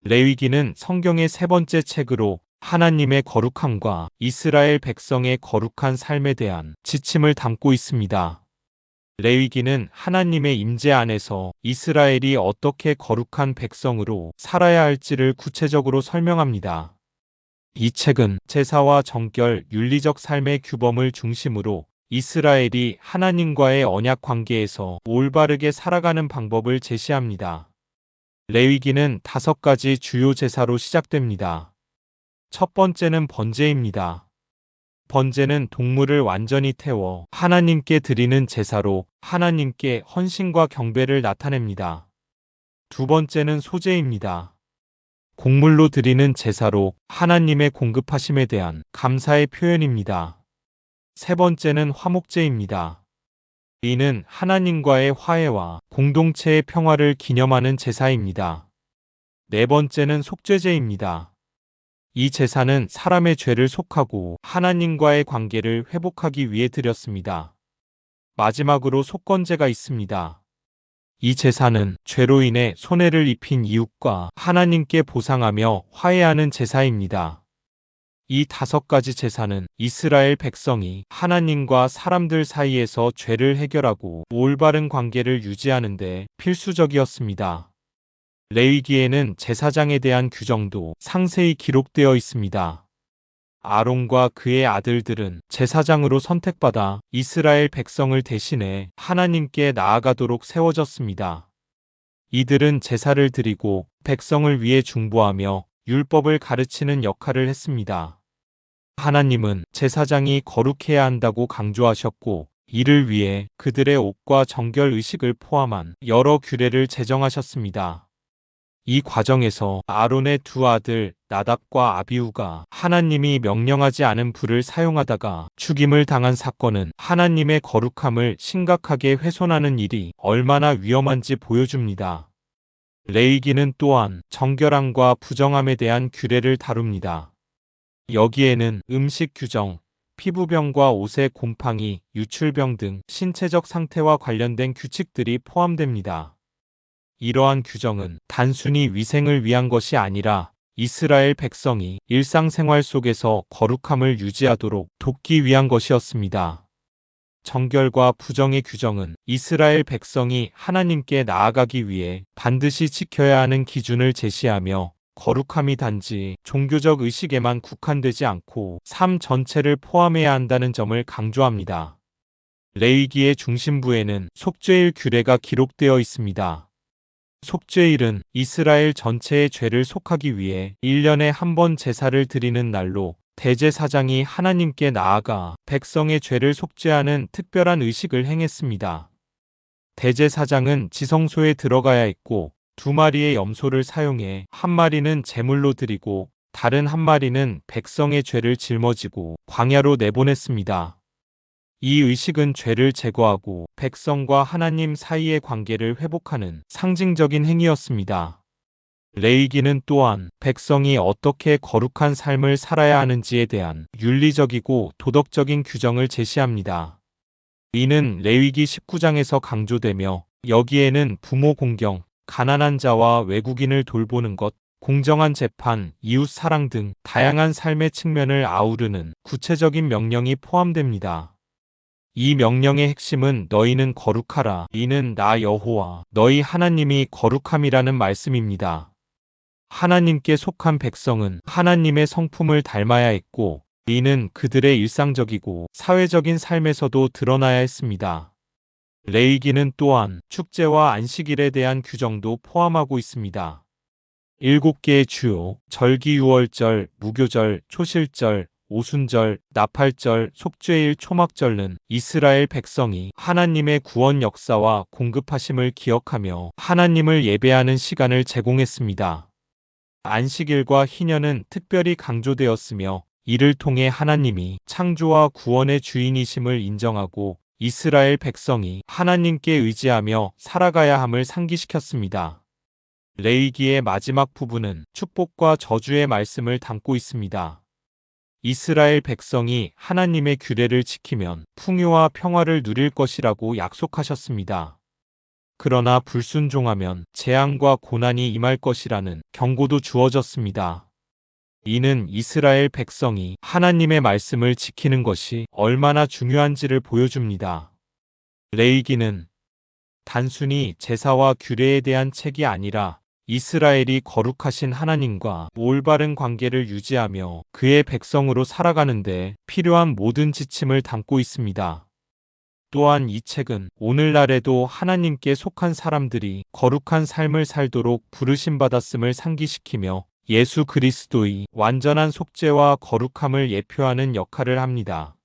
레위기는 성경의 세 번째 책으로 하나님의 거룩함과 이스라엘 백성의 거룩한 삶에 대한 지침을 담고 있습니다. 레위기는 하나님의 임재 안에서 이스라엘이 어떻게 거룩한 백성으로 살아야 할지를 구체적으로 설명합니다. 이 책은 제사와 정결, 윤리적 삶의 규범을 중심으로 이스라엘이 하나님과의 언약 관계에서 올바르게 살아가는 방법을 제시합니다. 레위기는 5가지 주요 제사로 시작됩니다. 첫 번째는 번제입니다. 번제는 동물을 완전히 태워 하나님께 드리는 제사로 하나님께 헌신과 경배를 나타냅니다. 두 번째는 소제입니다. 곡물로 드리는 제사로 하나님의 공급하심에 대한 감사의 표현입니다. 세 번째는 화목제입니다. 이는 하나님과의 화해와 공동체의 평화를 기념하는 제사입니다. 네 번째는 속죄제입니다. 이 제사는 사람의 죄를 속하고 하나님과의 관계를 회복하기 위해 드렸습니다. 마지막으로 속건제가 있습니다. 이 제사는 죄로 인해 손해를 입힌 이웃과 하나님께 보상하며 화해하는 제사입니다. 이 5가지 제사는 이스라엘 백성이 하나님과 사람들 사이에서 죄를 해결하고 올바른 관계를 유지하는 데 필수적이었습니다. 레위기에는 제사장에 대한 규정도 상세히 기록되어 있습니다. 아론과 그의 아들들은 제사장으로 선택받아 이스라엘 백성을 대신해 하나님께 나아가도록 세워졌습니다. 이들은 제사를 드리고 백성을 위해 중보하며 율법을 가르치는 역할을 했습니다. 하나님은 제사장이 거룩해야 한다고 강조하셨고, 이를 위해 그들의 옷과 정결 의식을 포함한 여러 규례를 제정하셨습니다. 이 과정에서 아론의 두 아들 나답과 아비후가 하나님이 명령하지 않은 불을 사용하다가 죽임을 당한 사건은 하나님의 거룩함을 심각하게 훼손하는 일이 얼마나 위험한지 보여줍니다. 레위기는 또한 정결함과 부정함에 대한 규례를 다룹니다. 여기에는 음식 규정, 피부병과 옷의 곰팡이, 유출병 등 신체적 상태와 관련된 규칙들이 포함됩니다. 이러한 규정은 단순히 위생을 위한 것이 아니라 이스라엘 백성이 일상생활 속에서 거룩함을 유지하도록 돕기 위한 것이었습니다. 정결과 부정의 규정은 이스라엘 백성이 하나님께 나아가기 위해 반드시 지켜야 하는 기준을 제시하며, 거룩함이 단지 종교적 의식에만 국한되지 않고 삶 전체를 포함해야 한다는 점을 강조합니다. 레위기의 중심부에는 속죄일 규례가 기록되어 있습니다. 속죄일은 이스라엘 전체의 죄를 속하기 위해 1년에 한 번 제사를 드리는 날로, 대제사장이 하나님께 나아가 백성의 죄를 속죄하는 특별한 의식을 행했습니다. 대제사장은 지성소에 들어가야 했고, 2마리의 염소를 사용해 한 마리는 제물로 드리고 다른 한 마리는 백성의 죄를 짊어지고 광야로 내보냈습니다. 이 의식은 죄를 제거하고 백성과 하나님 사이의 관계를 회복하는 상징적인 행위였습니다. 레위기는 또한 백성이 어떻게 거룩한 삶을 살아야 하는지에 대한 윤리적이고 도덕적인 규정을 제시합니다. 이는 레위기 19장에서 강조되며, 여기에는 부모 공경, 가난한 자와 외국인을 돌보는 것, 공정한 재판, 이웃 사랑 등 다양한 삶의 측면을 아우르는 구체적인 명령이 포함됩니다. 이 명령의 핵심은 너희는 거룩하라, 이는 나 여호와 너희 하나님이 거룩함이라는 말씀입니다. 하나님께 속한 백성은 하나님의 성품을 닮아야 했고, 이는 그들의 일상적이고 사회적인 삶에서도 드러나야 했습니다. 레위기는 또한 축제와 안식일에 대한 규정도 포함하고 있습니다. 7개의 주요 절기, 유월절, 무교절, 초실절, 오순절, 나팔절, 속죄일, 초막절은 이스라엘 백성이 하나님의 구원 역사와 공급하심을 기억하며 하나님을 예배하는 시간을 제공했습니다. 안식일과 희년은 특별히 강조되었으며, 이를 통해 하나님이 창조와 구원의 주인이심을 인정하고 이스라엘 백성이 하나님께 의지하며 살아가야 함을 상기시켰습니다. 레위기의 마지막 부분은 축복과 저주의 말씀을 담고 있습니다. 이스라엘 백성이 하나님의 규례를 지키면 풍요와 평화를 누릴 것이라고 약속하셨습니다. 그러나 불순종하면 재앙과 고난이 임할 것이라는 경고도 주어졌습니다. 이는 이스라엘 백성이 하나님의 말씀을 지키는 것이 얼마나 중요한지를 보여줍니다. 레위기는 단순히 제사와 규례에 대한 책이 아니라 이스라엘이 거룩하신 하나님과 올바른 관계를 유지하며 그의 백성으로 살아가는데 필요한 모든 지침을 담고 있습니다. 또한 이 책은 오늘날에도 하나님께 속한 사람들이 거룩한 삶을 살도록 부르심받았음을 상기시키며 예수 그리스도의 완전한 속죄와 거룩함을 예표하는 역할을 합니다.